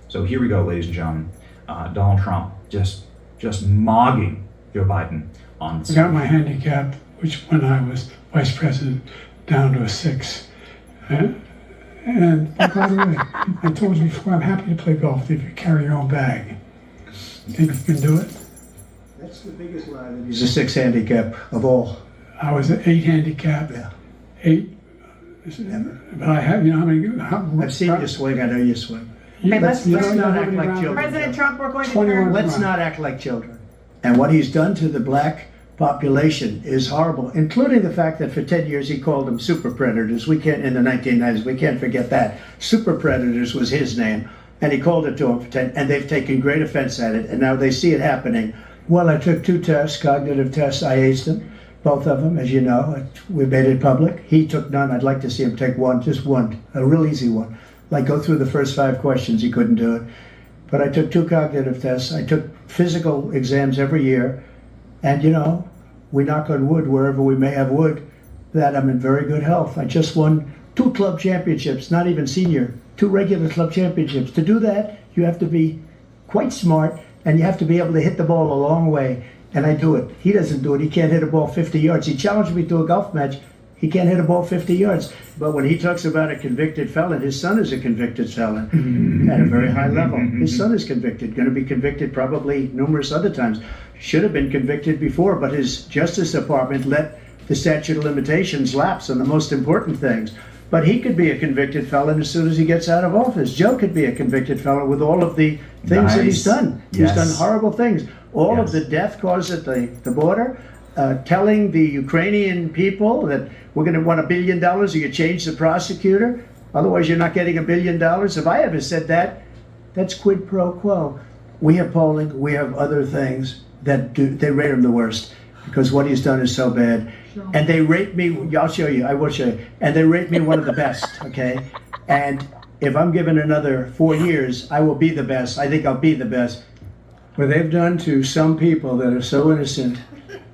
So here we go, ladies and gentlemen. Donald Trump just mogging Joe Biden on. I got my handicap, which when I was vice president, down to a 6. And by the way, I told you before, I'm happy to play golf if you carry your own bag. Think you can do it? That's the biggest lie. That he's a 6 handicap of all. I was an 8 handicap. Yeah. 8. Never. But I have, you know, how many? I've seen you swing. I know you swing. Hey, let's not know how act many like rounds- children. President Trump, we're going to 21. turn. Let's not act like children. And what he's done to the black population is horrible, including the fact that for 10 years he called them super predators. We can't, in the 1990s, we can't forget that. Super predators was his name, and he called it to them for 10, and they've taken great offense at it, and now they see it happening. Well, I took 2 tests, cognitive tests. I aced them, both of them, as you know. We made it public. He took none. I'd like to see him take one, just one, a real easy one. Like go through the first 5 questions. He couldn't do it. But I took 2 cognitive tests. I took physical exams every year. And, you know, we knock on wood wherever we may have wood, that I'm in very good health. I just won 2 club championships, not even senior, 2 regular club championships. To do that, you have to be quite smart, and you have to be able to hit the ball a long way. And I do it. He doesn't do it. He can't hit a ball 50 yards. He challenged me to a golf match. He can't hit a ball 50 yards. But when he talks about a convicted felon, his son is a convicted felon at a very high level. His son is convicted, going to be convicted probably numerous other times. Should have been convicted before, but his Justice Department let the statute of limitations lapse on the most important things. But he could be a convicted felon as soon as he gets out of office. Joe could be a convicted felon with all of the things that he's done. Yes. He's done horrible things. All Yes. of the death caused at the border, telling the Ukrainian people that we're going to want $1 billion or you change the prosecutor, otherwise you're not getting $1 billion. If I ever said that, that's quid pro quo. We have polling, we have other things that they rate him the worst because what he's done is so bad. And they rate me, I'll show you, I will show you, and they rate me one of the best, okay? And if I'm given another 4 years, I will be the best. I think I'll be the best. What they've done to some people that are so innocent,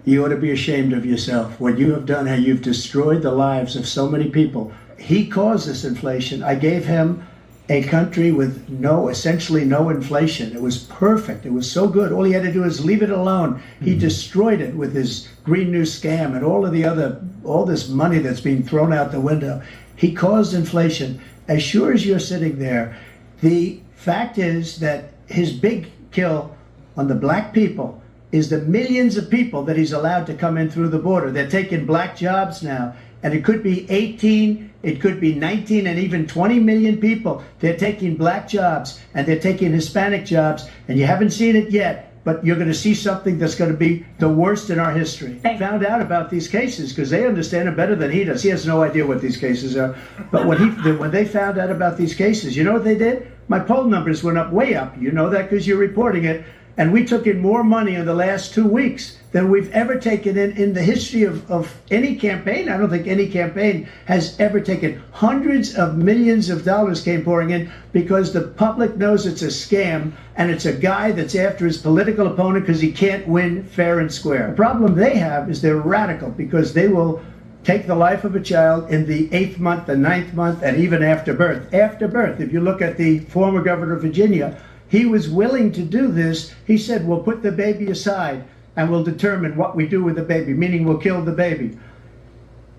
you ought to be ashamed of yourself. What you have done, how you've destroyed the lives of so many people. He caused this inflation. I gave him a country with essentially no inflation. It was perfect. It was so good. All he had to do is leave it alone. He destroyed it with his Green New Scam and all this money that's being thrown out the window. He caused inflation. As sure as you're sitting there, the fact is that his big kill on the black people is the millions of people that he's allowed to come in through the border. They're taking black jobs now. And it could be 18, it could be 19, and even 20 million people. They're taking black jobs and they're taking Hispanic jobs. And you haven't seen it yet, but you're going to see something that's going to be the worst in our history. Found out about these cases because they understand it better than he does. He has no idea what these cases are. But when they found out about these cases, you know what they did? My poll numbers went up, way up. You know that because you're reporting it. And we took in more money in the last 2 weeks than we've ever taken in the history of any campaign. I don't think any campaign has ever taken. Hundreds of millions of dollars came pouring in because the public knows it's a scam and it's a guy that's after his political opponent because he can't win fair and square. The problem they have is they're radical because they will take the life of a child in the 8th month, the 9th month, and even after birth. After birth, if you look at the former governor of Virginia, he was willing to do this. He said, we'll put the baby aside and we'll determine what we do with the baby, meaning we'll kill the baby.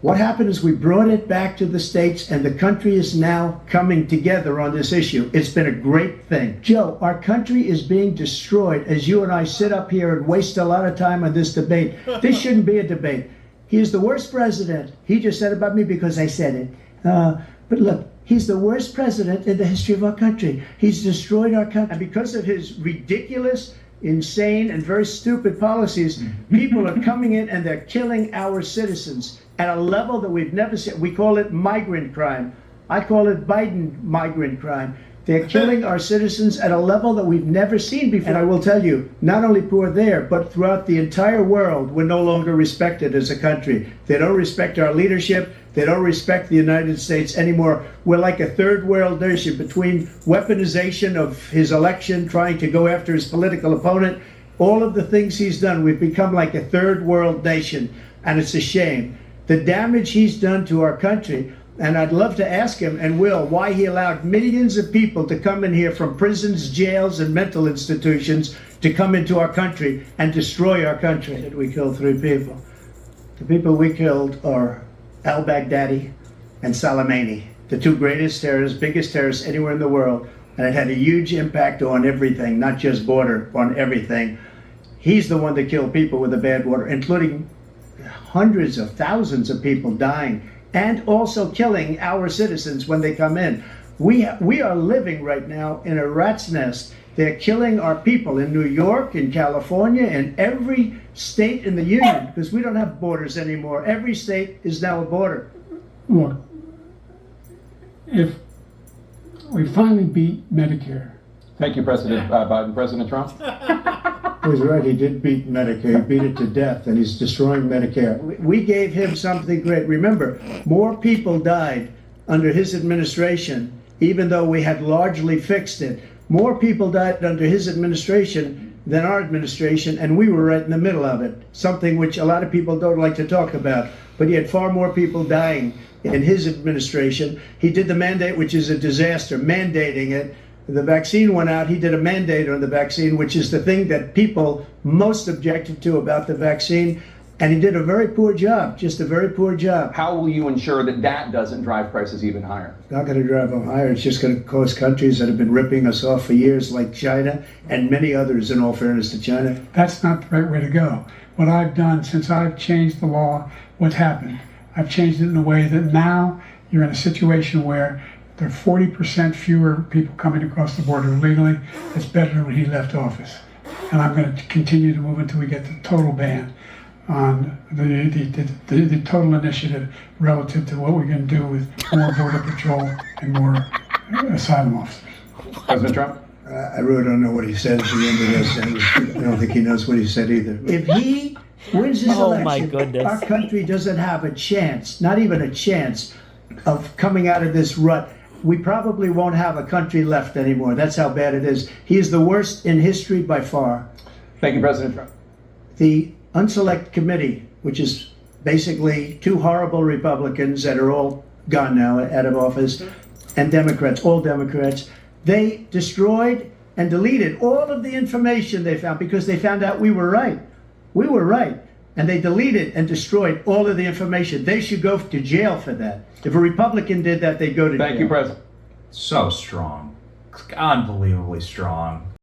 What happened is we brought it back to the states and the country is now coming together on this issue. It's been a great thing. Joe, our country is being destroyed as you and I sit up here and waste a lot of time on this debate. This shouldn't be a debate. He is the worst president. He just said about me because I said it. But look, he's the worst president in the history of our country. He's destroyed our country. And because of his ridiculous, insane, and very stupid policies, people are coming in and they're killing our citizens at a level that we've never seen. We call it migrant crime. I call it Biden migrant crime. They're killing our citizens at a level that we've never seen before. And I will tell you, not only poor there, but throughout the entire world, we're no longer respected as a country. They don't respect our leadership. They don't respect the United States anymore. We're like a third world nation between weaponization of his election, trying to go after his political opponent, all of the things he's done. We've become like a third world nation, and it's a shame. The damage he's done to our country, and I'd love to ask him, and will, why he allowed millions of people to come in here from prisons, jails, and mental institutions to come into our country and destroy our country. We killed 3 people. The people we killed are al-Baghdadi and Soleimani, the 2 greatest terrorists, biggest terrorists anywhere in the world. And it had a huge impact on everything, not just border, on everything. He's the one that killed people with the bad water, including hundreds of thousands of people dying, and also killing our citizens when they come in. We are living right now in a rat's nest. They're killing our people in New York, in California, in every state in the union, because we don't have borders anymore. Every state is now a border. Look, if we finally beat Medicare, Thank you, President Biden. President Trump? He was right, he did beat Medicare. He beat it to death, and he's destroying Medicare. We gave him something great. Remember, more people died under his administration, even though we had largely fixed it. More people died under his administration than our administration, and we were right in the middle of it, something which a lot of people don't like to talk about. But he had far more people dying in his administration. He did the mandate, which is a disaster, mandating it. The vaccine went out, he did a mandate on the vaccine, which is the thing that people most objected to about the vaccine. And he did a very poor job, just a very poor job. How will you ensure that that doesn't drive prices even higher? It's not going to drive them higher. It's just going to cause countries that have been ripping us off for years, like China and many others, in all fairness to China. that's not the right way to go. What I've done since I've changed the law, what's happened? I've changed it in a way that now you're in a situation where there are 40% fewer people coming across the border illegally. It's better than when he left office. And I'm going to continue to move until we get the total ban on the total initiative relative to what we're going to do with more border patrol and more asylum officers. President Trump? I really don't know what he said at the end of this. And I don't think he knows what he said either. If he wins his Oh, my election, goodness. our country doesn't have a chance, not even a chance, of coming out of this rut. We probably won't have a country left anymore. That's how bad it is. He is the worst in history by far. Thank you, President Trump. The Unselect Committee, which is basically 2 horrible Republicans that are all gone now, out of office, and Democrats, all Democrats, they destroyed and deleted all of the information they found because they found out we were right. We were right. And they deleted and destroyed all of the information. They should go to jail for that. If a Republican did that, they'd go to jail. Thank you, President. So strong. Unbelievably strong.